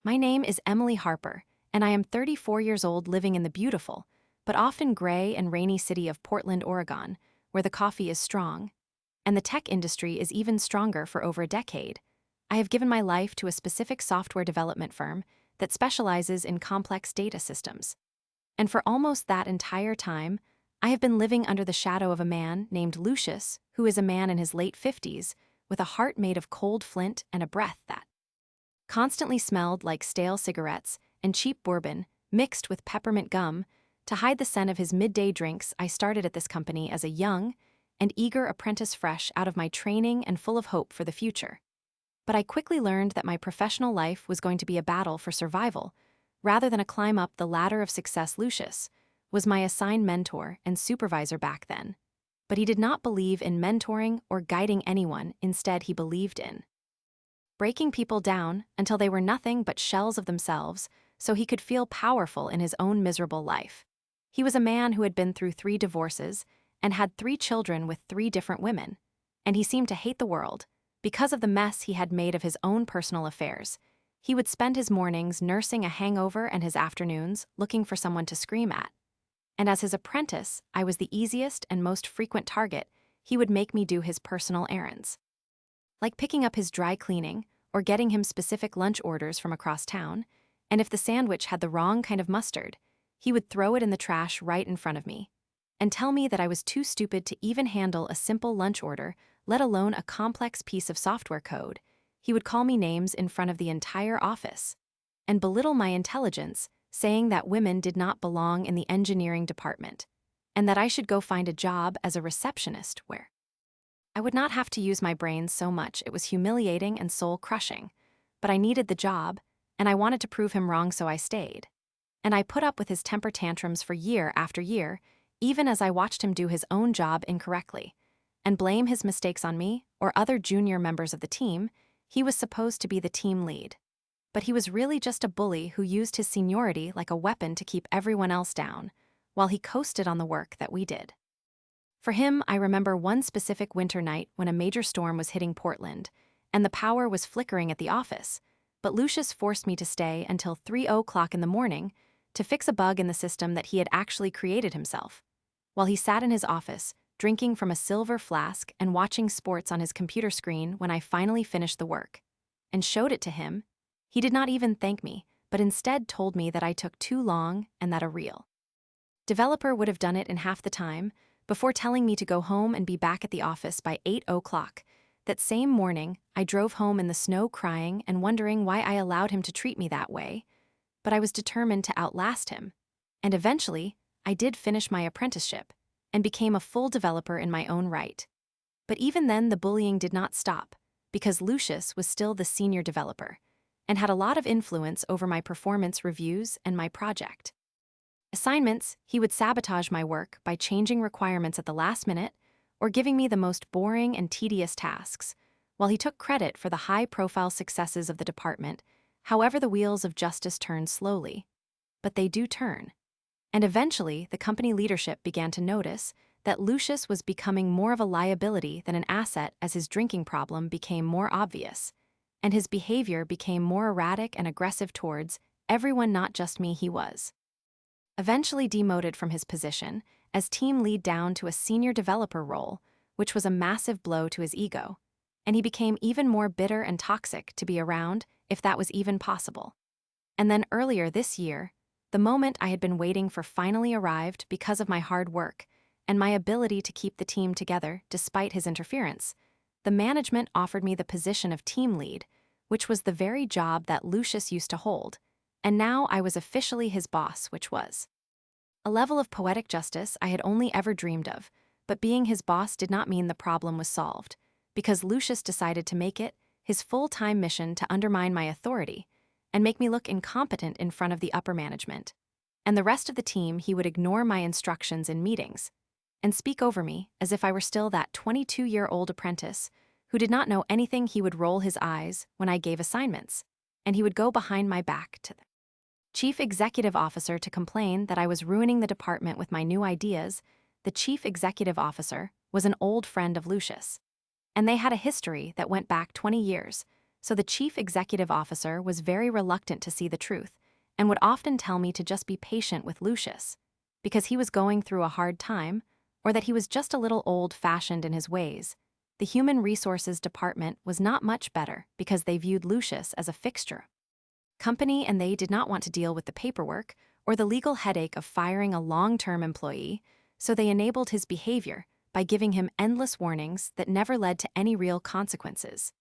My name is Emily Harper, and I am 34 years old living in the beautiful, but often gray and rainy city of Portland, Oregon, where the coffee is strong, and the tech industry is even stronger for over a decade. I have given my life to a specific software development firm that specializes in complex data systems. And for almost that entire time, I have been living under the shadow of a man named Lucius, who is a man in his late 50s, with a heart made of cold flint and a breath that constantly smelled like stale cigarettes and cheap bourbon mixed with peppermint gum. To hide the scent of his midday drinks, I started at this company as a young and eager apprentice fresh out of my training and full of hope for the future. But I quickly learned that my professional life was going to be a battle for survival, rather than a climb up the ladder of success. Lucius was my assigned mentor and supervisor back then. But he did not believe in mentoring or guiding anyone. Instead, he believed in breaking people down until they were nothing but shells of themselves so he could feel powerful in his own miserable life. He was a man who had been through 3 divorces and had 3 children with 3 different women, and he seemed to hate the world because of the mess he had made of his own personal affairs. He would spend his mornings nursing a hangover and his afternoons looking for someone to scream at. And as his apprentice, I was the easiest and most frequent target. He would make me do his personal errands, like picking up his dry cleaning or getting him specific lunch orders from across town, and if the sandwich had the wrong kind of mustard, he would throw it in the trash right in front of me and tell me that I was too stupid to even handle a simple lunch order, let alone a complex piece of software code. He would call me names in front of the entire office and belittle my intelligence, saying that women did not belong in the engineering department and that I should go find a job as a receptionist where I would not have to use my brains so much. It was humiliating and soul-crushing, but I needed the job, and I wanted to prove him wrong, so I stayed. And I put up with his temper tantrums for year after year, even as I watched him do his own job incorrectly and blame his mistakes on me or other junior members of the team. He was supposed to be the team lead, but he was really just a bully who used his seniority like a weapon to keep everyone else down, while he coasted on the work that we did. For him, I remember one specific winter night when a major storm was hitting Portland, and the power was flickering at the office, but Lucius forced me to stay until 3 o'clock in the morning to fix a bug in the system that he had actually created himself, while he sat in his office, drinking from a silver flask and watching sports on his computer screen. When I finally finished the work and showed it to him, he did not even thank me, but instead told me that I took too long and that a real developer would have done it in half the time, before telling me to go home and be back at the office by 8 o'clock. That same morning, I drove home in the snow crying and wondering why I allowed him to treat me that way, but I was determined to outlast him. And eventually, I did finish my apprenticeship and became a full developer in my own right. But even then, the bullying did not stop, because Lucius was still the senior developer and had a lot of influence over my performance reviews and my project assignments. He would sabotage my work by changing requirements at the last minute or giving me the most boring and tedious tasks, while he took credit for the high-profile successes of the department. However, the wheels of justice turn slowly, but they do turn. And eventually, the company leadership began to notice that Lucius was becoming more of a liability than an asset as his drinking problem became more obvious, and his behavior became more erratic and aggressive towards everyone, not just me. He was eventually demoted from his position as team lead down to a senior developer role, which was a massive blow to his ego, and he became even more bitter and toxic to be around, if that was even possible. And then earlier this year, the moment I had been waiting for finally arrived because of my hard work and my ability to keep the team together despite his interference. The management offered me the position of team lead, which was the very job that Lucius used to hold, and now I was officially his boss, which was a level of poetic justice I had only ever dreamed of. But being his boss did not mean the problem was solved, because Lucius decided to make it his full-time mission to undermine my authority and make me look incompetent in front of the upper management. And the rest of the team, he would ignore my instructions in meetings and speak over me as if I were still that 22-year-old apprentice who did not know anything. He would roll his eyes when I gave assignments, and he would go behind my back to the chief executive officer to complain that I was ruining the department with my new ideas. The chief executive officer was an old friend of Lucius, and they had a history that went back 20 years, so the chief executive officer was very reluctant to see the truth and would often tell me to just be patient with Lucius, because he was going through a hard time or that he was just a little old-fashioned in his ways. The human resources department was not much better because they viewed Lucius as a fixture. Company and they did not want to deal with the paperwork or the legal headache of firing a long-term employee, so they enabled his behavior by giving him endless warnings that never led to any real consequences.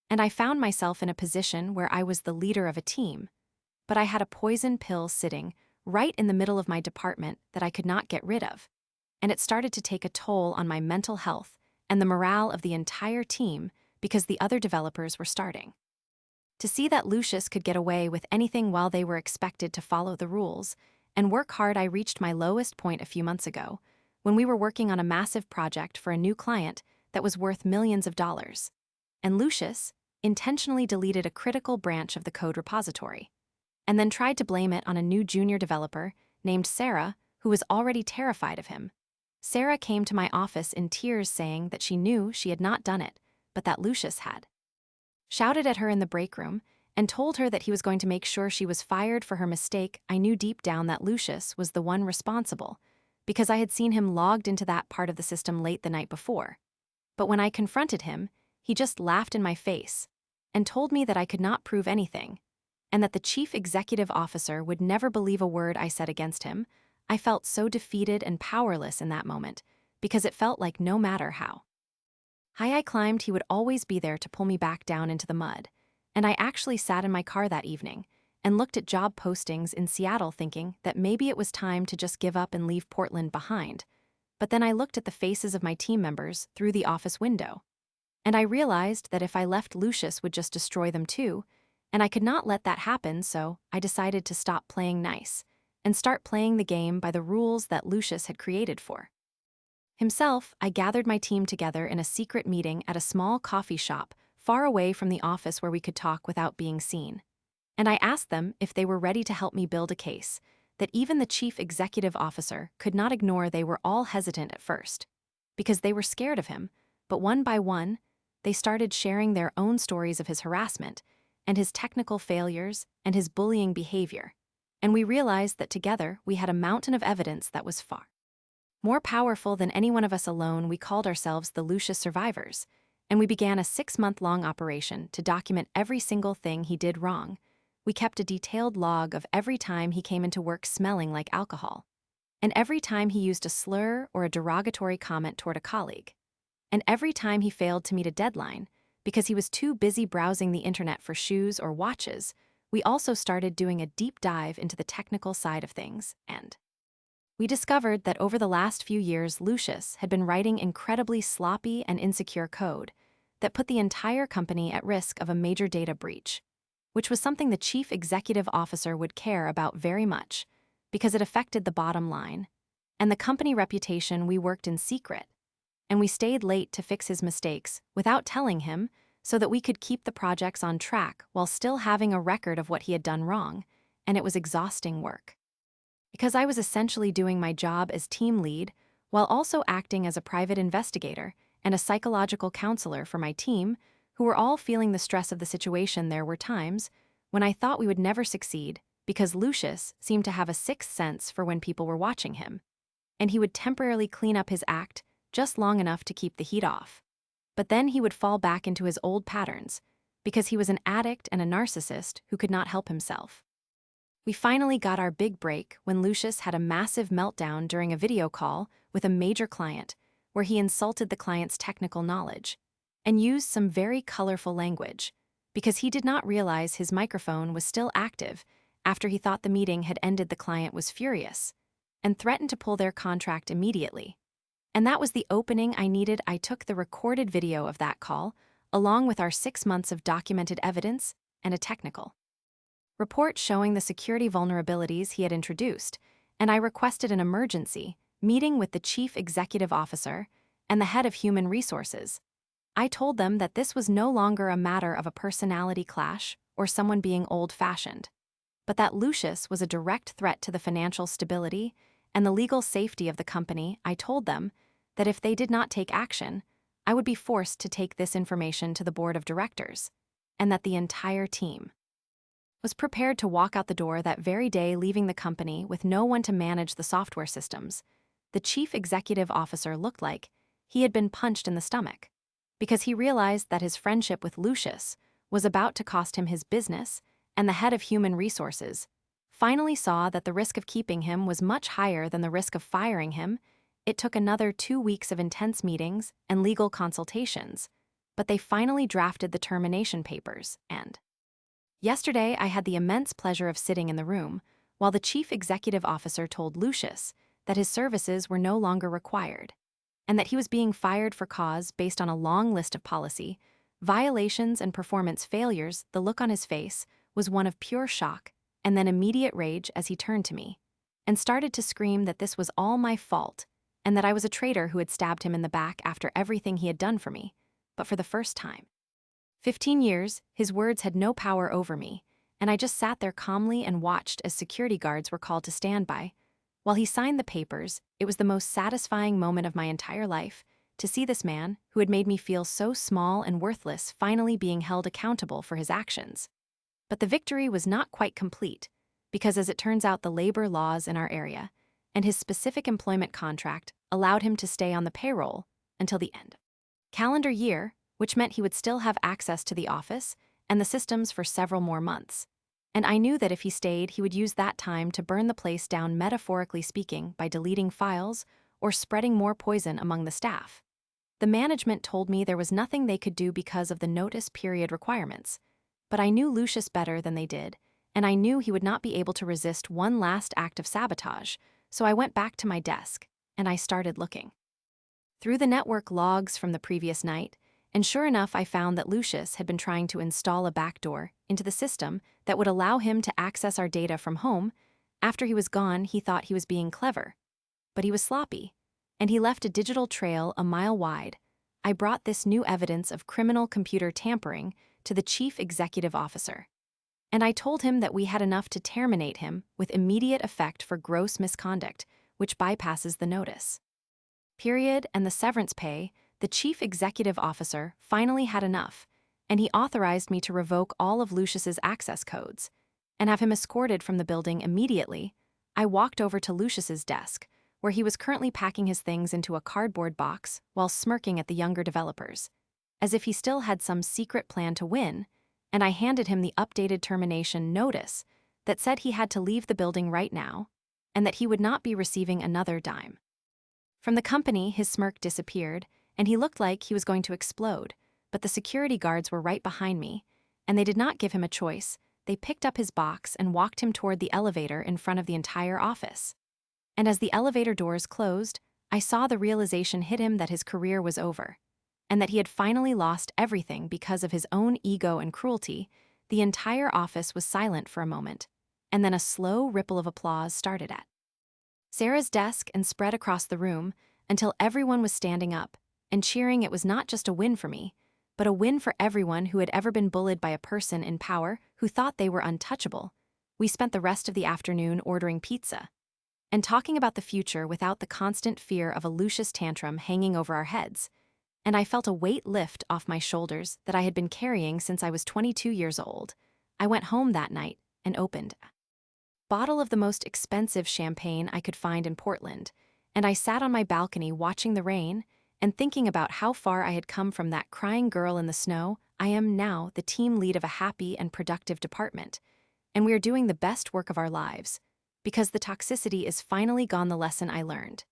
And I found myself in a position where I was the leader of a team, but I had a poison pill sitting right in the middle of my department that I could not get rid of, and it started to take a toll on my mental health and the morale of the entire team because the other developers were starting. To see that Lucius could get away with anything while they were expected to follow the rules and work hard, I reached my lowest point a few months ago when we were working on a massive project for a new client that was worth millions of dollars. And Lucius intentionally deleted a critical branch of the code repository and then tried to blame it on a new junior developer named Sarah, who was already terrified of him. Sarah came to my office in tears saying that she knew she had not done it, but that Lucius had. Shouted at her in the break room and told her that he was going to make sure she was fired for her mistake. I knew deep down that Lucius was the one responsible because I had seen him logged into that part of the system late the night before. But when I confronted him, he just laughed in my face and told me that I could not prove anything and that the chief executive officer would never believe a word I said against him. I felt so defeated and powerless in that moment because it felt like no matter how high I climbed, he would always be there to pull me back down into the mud. And I actually sat in my car that evening and looked at job postings in Seattle thinking that maybe it was time to just give up and leave Portland behind. But then I looked at the faces of my team members through the office window, and I realized that if I left, Lucius would just destroy them too, and I could not let that happen, so I decided to stop playing nice and start playing the game by the rules that Lucius had created for himself. I gathered my team together in a secret meeting at a small coffee shop far away from the office where we could talk without being seen. And I asked them if they were ready to help me build a case that even the chief executive officer could not ignore. They were all hesitant at first because they were scared of him, but one by one, they started sharing their own stories of his harassment and his technical failures and his bullying behavior. And we realized that together we had a mountain of evidence that was far more powerful than any one of us alone. We called ourselves the Lucius Survivors, and we began a 6-month-long operation to document every single thing he did wrong. We kept a detailed log of every time he came into work smelling like alcohol, and every time he used a slur or a derogatory comment toward a colleague, and every time he failed to meet a deadline because he was too busy browsing the internet for shoes or watches. We also started doing a deep dive into the technical side of things, and we discovered that over the last few years, Lucius had been writing incredibly sloppy and insecure code that put the entire company at risk of a major data breach, which was something the chief executive officer would care about very much because it affected the bottom line and the company reputation. We worked in secret, and we stayed late to fix his mistakes without telling him so that we could keep the projects on track while still having a record of what he had done wrong, and it was exhausting work because I was essentially doing my job as team lead while also acting as a private investigator and a psychological counselor for my team, who were all feeling the stress of the situation. There were times when I thought we would never succeed because Lucius seemed to have a sixth sense for when people were watching him, and he would temporarily clean up his act just long enough to keep the heat off. But then he would fall back into his old patterns because he was an addict and a narcissist who could not help himself. We finally got our big break when Lucius had a massive meltdown during a video call with a major client where he insulted the client's technical knowledge and used some very colorful language because he did not realize his microphone was still active after he thought the meeting had ended. The client was furious and threatened to pull their contract immediately. And that was the opening I needed. I took the recorded video of that call along with our 6 months of documented evidence and a technical report showing the security vulnerabilities he had introduced, and I requested an emergency meeting with the chief executive officer and the head of human resources. I told them that this was no longer a matter of a personality clash or someone being old-fashioned, but that Lucius was a direct threat to the financial stability and the legal safety of the company. I told them that if they did not take action, I would be forced to take this information to the board of directors, and that the entire team was prepared to walk out the door that very day, leaving the company with no one to manage the software systems. The chief executive officer looked like he had been punched in the stomach, because he realized that his friendship with Lucius was about to cost him his business, and the head of human resources finally saw that the risk of keeping him was much higher than the risk of firing him. It took another 2 weeks of intense meetings and legal consultations, but they finally drafted the termination papers, and yesterday I had the immense pleasure of sitting in the room while the chief executive officer told Lucius that his services were no longer required, and that he was being fired for cause based on a long list of policy violations and performance failures. The look on his face was one of pure shock and then immediate rage as he turned to me and started to scream that this was all my fault and that I was a traitor who had stabbed him in the back after everything he had done for me. But for the first time 15 years, his words had no power over me, and I just sat there calmly and watched as security guards were called to stand by. While he signed the papers, it was the most satisfying moment of my entire life to see this man, who had made me feel so small and worthless, finally being held accountable for his actions. But the victory was not quite complete, because as it turns out, the labor laws in our area and his specific employment contract allowed him to stay on the payroll until the end of the calendar year, which meant he would still have access to the office and the systems for several more months. And I knew that if he stayed, he would use that time to burn the place down, metaphorically speaking, by deleting files or spreading more poison among the staff. The management told me there was nothing they could do because of the notice period requirements, but I knew Lucius better than they did, and I knew he would not be able to resist one last act of sabotage, so I went back to my desk, and I started looking through the network logs from the previous night, and sure enough, I found that Lucius had been trying to install a backdoor into the system that would allow him to access our data from home. After he was gone, he thought he was being clever, but he was sloppy, and he left a digital trail a mile wide. I brought this new evidence of criminal computer tampering to the chief executive officer, and I told him that we had enough to terminate him with immediate effect for gross misconduct, which bypasses the notice period and the severance pay. The chief executive officer finally had enough, and he authorized me to revoke all of Lucius's access codes and have him escorted from the building immediately. I walked over to Lucius's desk, where he was currently packing his things into a cardboard box while smirking at the younger developers, as if he still had some secret plan to win, and I handed him the updated termination notice that said he had to leave the building right now and that he would not be receiving another dime from the company. His smirk disappeared, and he looked like he was going to explode, but the security guards were right behind me, and they did not give him a choice. They picked up his box and walked him toward the elevator in front of the entire office. And as the elevator doors closed, I saw the realization hit him that his career was over, and that he had finally lost everything because of his own ego and cruelty. The entire office was silent for a moment, and then a slow ripple of applause started at Sarah's desk and spread across the room until everyone was standing up and cheering. It was not just a win for me, but a win for everyone who had ever been bullied by a person in power who thought they were untouchable. We spent the rest of the afternoon ordering pizza and talking about the future without the constant fear of a Lucius tantrum hanging over our heads, and I felt a weight lift off my shoulders that I had been carrying since I was 22 years old. I went home that night and opened a bottle of the most expensive champagne I could find in Portland, and I sat on my balcony watching the rain and thinking about how far I had come from that crying girl in the snow. I am now the team lead of a happy and productive department, and we are doing the best work of our lives, because the toxicity is finally gone. The lesson I learned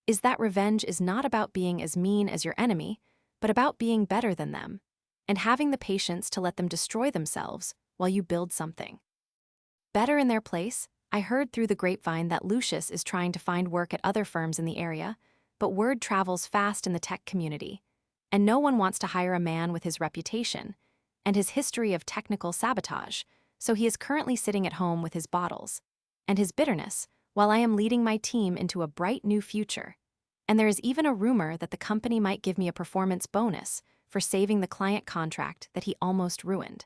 is that revenge is not about being as mean as your enemy, but about being better than them, and having the patience to let them destroy themselves while you build something better in their place. I heard through the grapevine that Lucius is trying to find work at other firms in the area, but word travels fast in the tech community, and no one wants to hire a man with his reputation and his history of technical sabotage, so he is currently sitting at home with his bottles and his bitterness while I am leading my team into a bright new future. And there is even a rumor that the company might give me a performance bonus for saving the client contract that he almost ruined,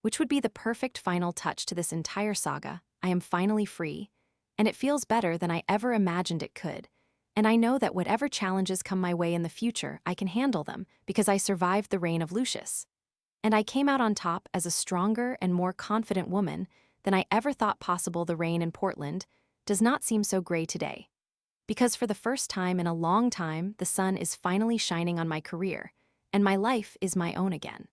which would be the perfect final touch to this entire saga. I am finally free, and it feels better than I ever imagined it could. And I know that whatever challenges come my way in the future, I can handle them because I survived the reign of Lucius. And I came out on top as a stronger and more confident woman than I ever thought possible. The rain in Portland does not seem so gray today. Because for the first time in a long time, the sun is finally shining on my career, and my life is my own again.